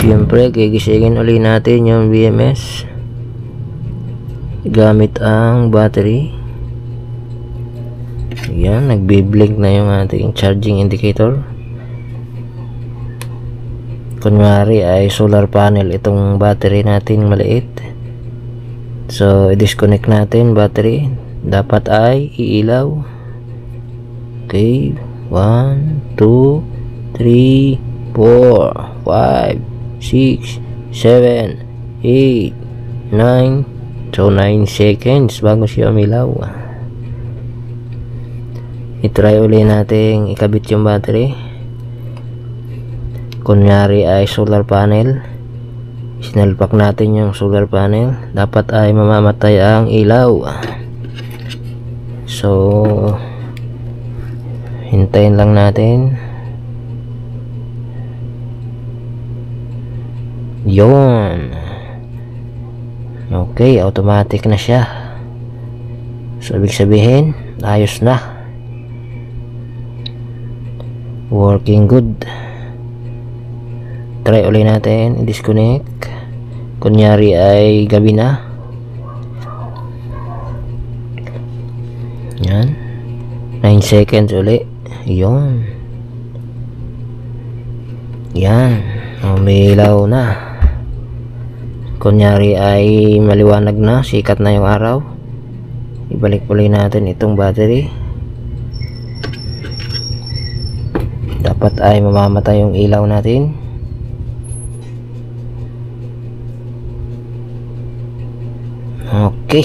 Siyempre, gigisingin uli natin yung BMS gamit ang battery. Yan, nagbi-blink na yung ating charging indicator. Kunwari ay solar panel itong battery natin maliit. So, i-disconnect natin battery. Dapat ay iilaw. Okay, 1, 2, 3, 4, 5, 6, 7, 8, 9. So 9 seconds bago siya umilaw. I-try ulit natin ikabit yung battery. Kunyari ay solar panel. Sinalpak natin yung solar panel. Dapat ay mamamatay ang ilaw. So hintayin lang natin. Yun. Okay, automatic na siya. So ibig sabihin ayos na, working good. Try ulit natin i-disconnect. Kunyari ay gabi na. Yan, 9 seconds ulit. Yun. Yan, umilaw na. Kunyari ay maliwanag na, sikat na yung araw. Ibalik ulit natin itong battery. Dapat ay mamamatay yung ilaw natin. Okay.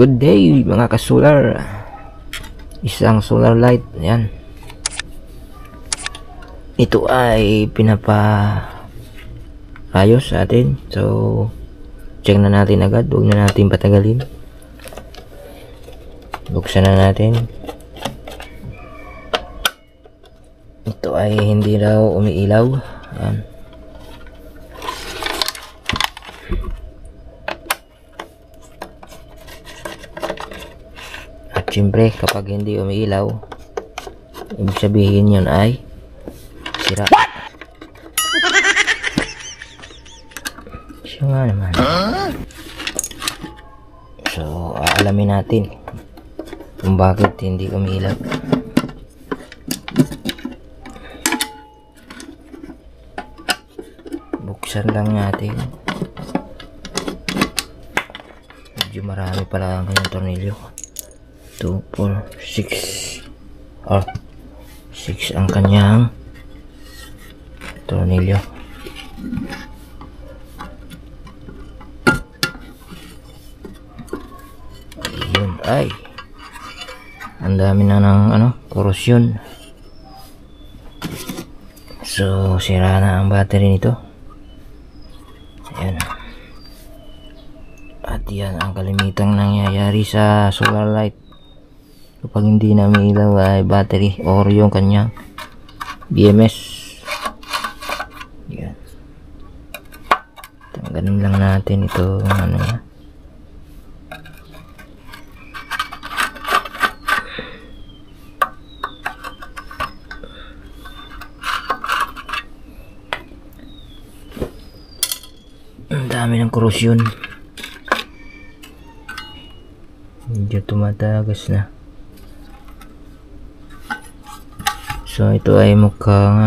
Good day mga ka-solar. Isang solar light. Yan. Ito ay pinapa-ayos sa atin. So check na natin agad. Huwag na natin patagalin. Buksan na natin. Ito ay hindi raw umiilaw. Yan. Siyempre kapag hindi umiilaw, ibig sabihin yun ay sira. Siya nga naman. So aalamin natin kung bakit hindi umiilaw. Buksan lang natin. Medyo marami pala ang kanyang tornilyo. 2, 4, 6. 6 ang kanyang tornilyo. Yun ay ang dami na ng korosyon. So sira na ang battery nito. Ayan. At yan ang kalimitang nangyayari sa solar light kapag hindi na may ilaw ay battery or yung kanyang BMS. Yan. Tanggalin lang natin ito niya. Ang dami ng korosyon. Medyo tumatagas na. So ito ay mukhang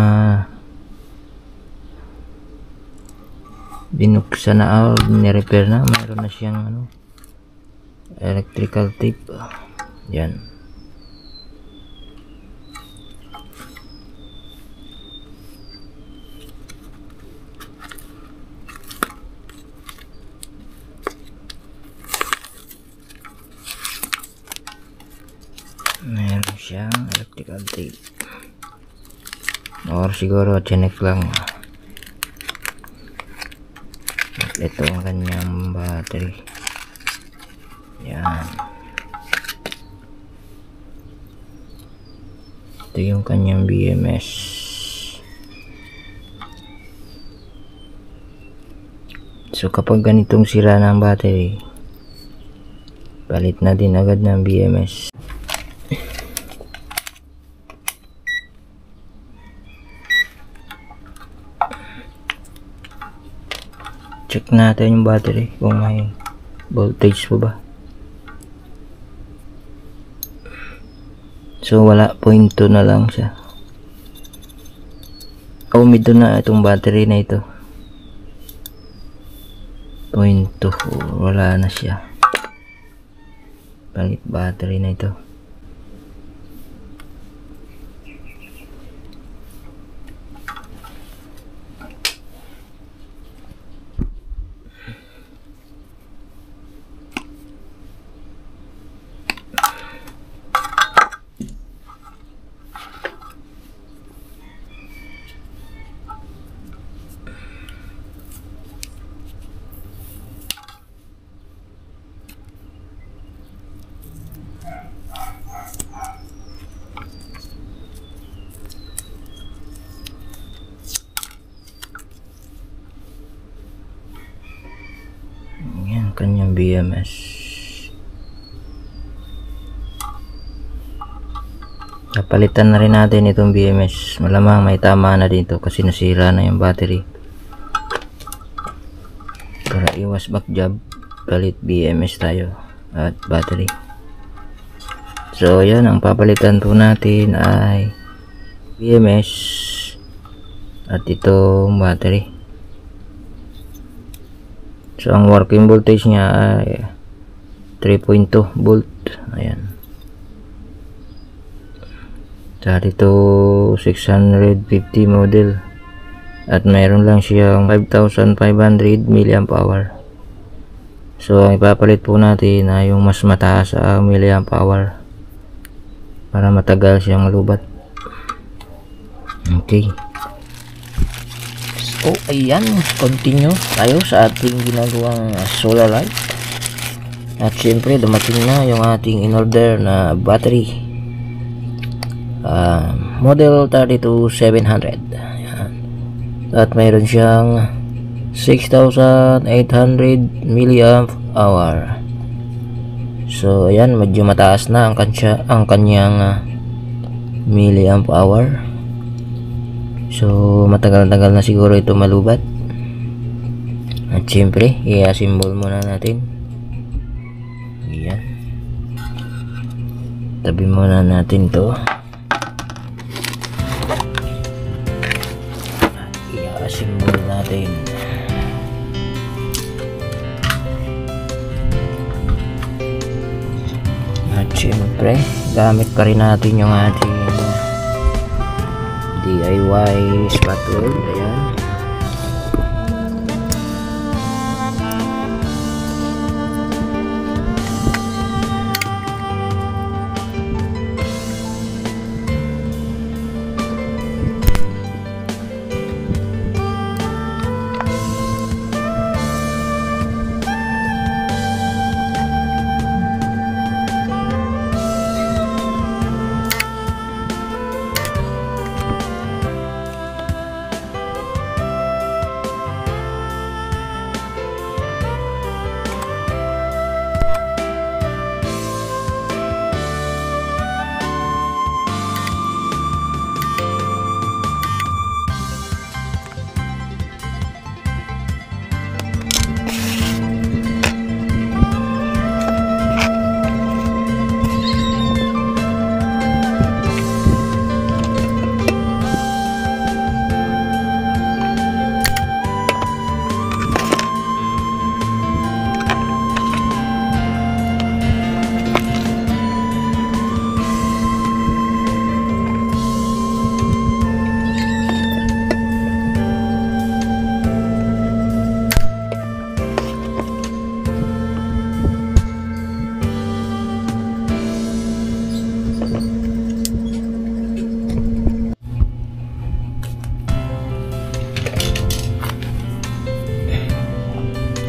binuksan na o nirepair na. Mayroon na siyang electrical tape. Yan. Meron siyang electrical tape. Or siguro chinek lang. Ito ang kanyang battery. Yan. Ito yung kanyang BMS. So kapag ganitong sira ng battery, palit na din agad ng BMS. Check natin yung battery kung may voltage pa ba. So wala, 0.2 na lang siya. Umido na itong battery na ito. 0.2, wala na siya. Palit battery na ito. Kanyang BMS. Napalitan na rin natin itong BMS. Malamang may tama na dito kasi nasira na yung battery. Para iwas back job, palit BMS tayo at battery. So yan, ang papalitan po natin ay BMS at itong battery. So ang working voltage niya ay 3.2 volt. Ayan. Sa dito 650 model at mayroon lang siyang 5,500 mAh. So ang ipapalit po natin ay yung mas mataas ang mAh para matagal siyang lubat. Okay. So ayan, continue tayo sa ating ginagawang solar light. At syempre dumating na yung ating in-order na battery, model 32700. Ayan. At mayroon siyang 6,800 mAh. So ayan, medyo mataas na ang kanyang mAh. So matagal-tagal na siguro ito malubat. At syempre i-assemble muna natin. Ayan, tabi muna natin to. I-assemble natin. At syempre gamit pa rin natin yung ating DIY spatula. Ayan.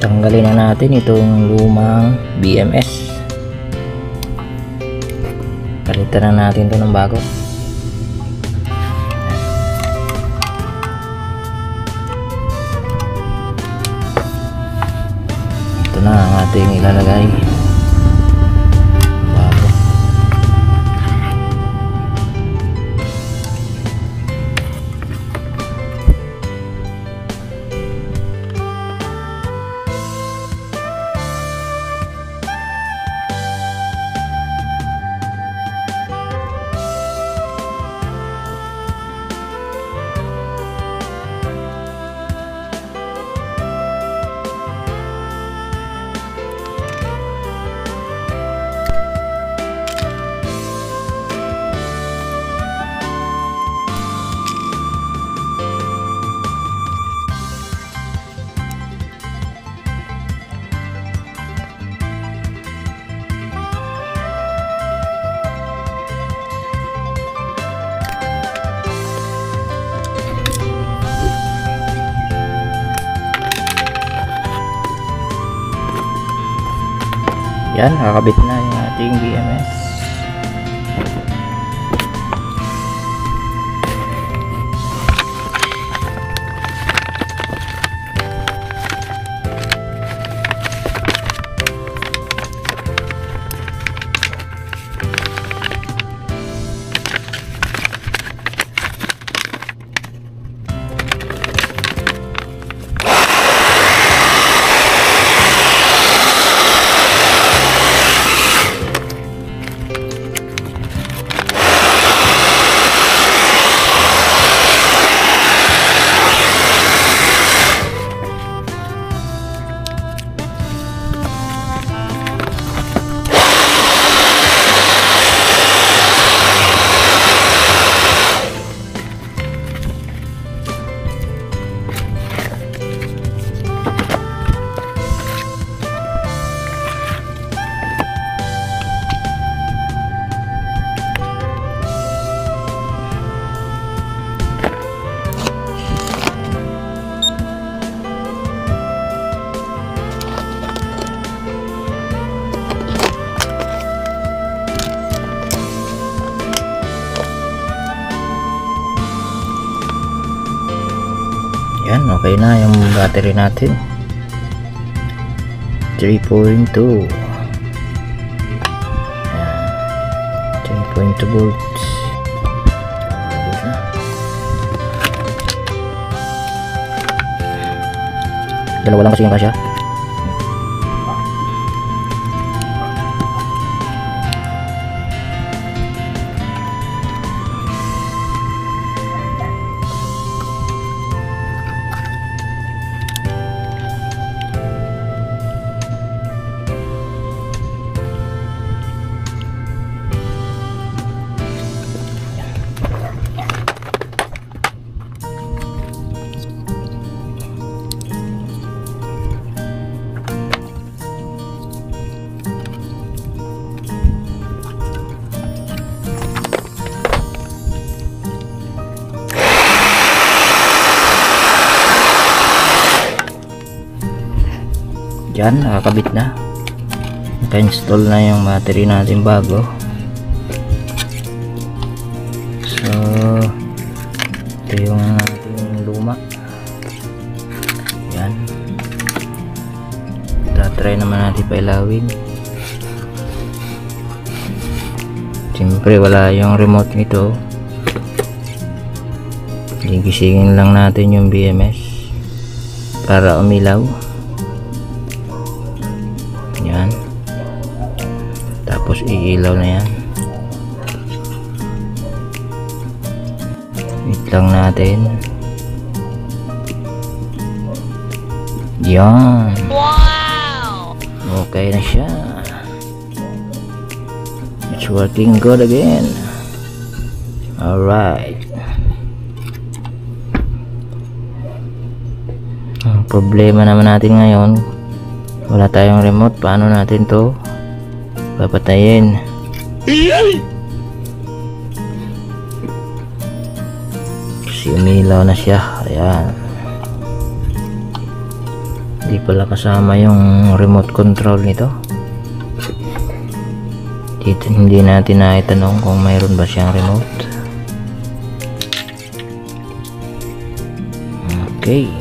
Tanggalin na natin itong lumang BMS. Palitan na natin ito ng bago. ito na ang ating ilalagay bago. Yan, kakabit na yung ating BMS. Yan, okay na yung battery natin. 3.2. Yan, 3.2 volts. Dalawa lang kasi yung kasya. Yan, nakakabit na. Naka-install na yung battery natin bago. So ito yung ating luma. Yan, tatry naman natin pailawin. Siyempre wala yung remote nito. Gigisingin lang natin yung BMS para umilaw. Yan, tapos iilaw na yan. Wait lang natin. Yan, wow, okay na siya. It's working good again. Alright. Ang problema naman natin ngayon, wala tayong remote. Paano natin to papatayin? Kasi umilaw na siya. Ayan, hindi pala kasama yung remote control nito. Dito hindi natin naitanong kung mayroon ba siyang remote. Okay,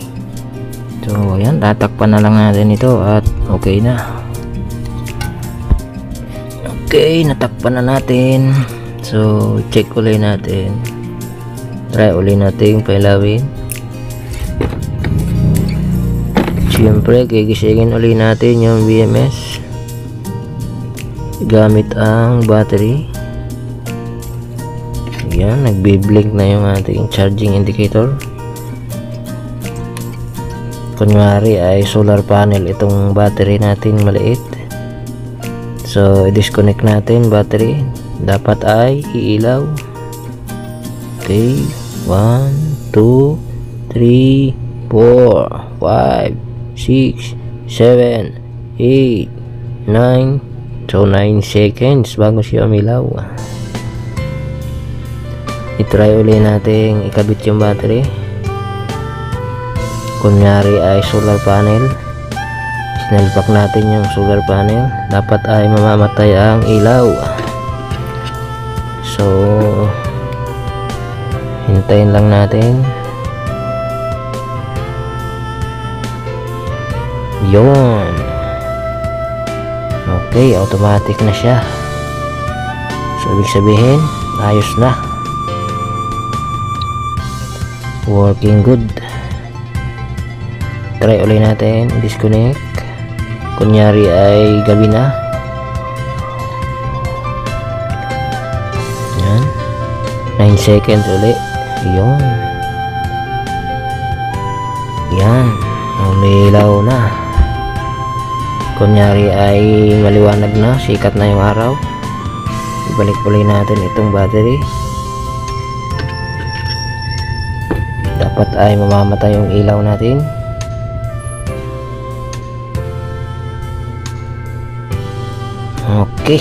So ayan, tatakpan na lang natin ito at okay na. Okay, natakpan na natin. So check ulit natin, try ulit natin pailawin. Siyempre gigisingin ulit natin yung BMS gamit ang battery. Ayan, nagbi-blink na yung ating charging indicator. Kunwari ay solar panel itong battery natin maliit. So i-disconnect natin battery, dapat ay iilaw. Okay, 1 2 3 4 5 6 7 8 9. So 9 seconds bago siya umilaw. I-try ulit natin ikabit yung battery. Kunyari ay solar panel, sinalpak natin yung solar panel, dapat ay mamamatay ang ilaw. So hintayin lang natin. Yun, okay, automatic na siya. So ibig sabihin ayos na, working good. Try ulit natin disconnect. Kunyari ay gabi na. Yan, 9 seconds ulit. Yun, yan, umilaw na. Kunyari ay maliwanag na, sikat na yung araw. Ibalik ulit natin itong battery, dapat ay mamamatay yung ilaw natin. Okay.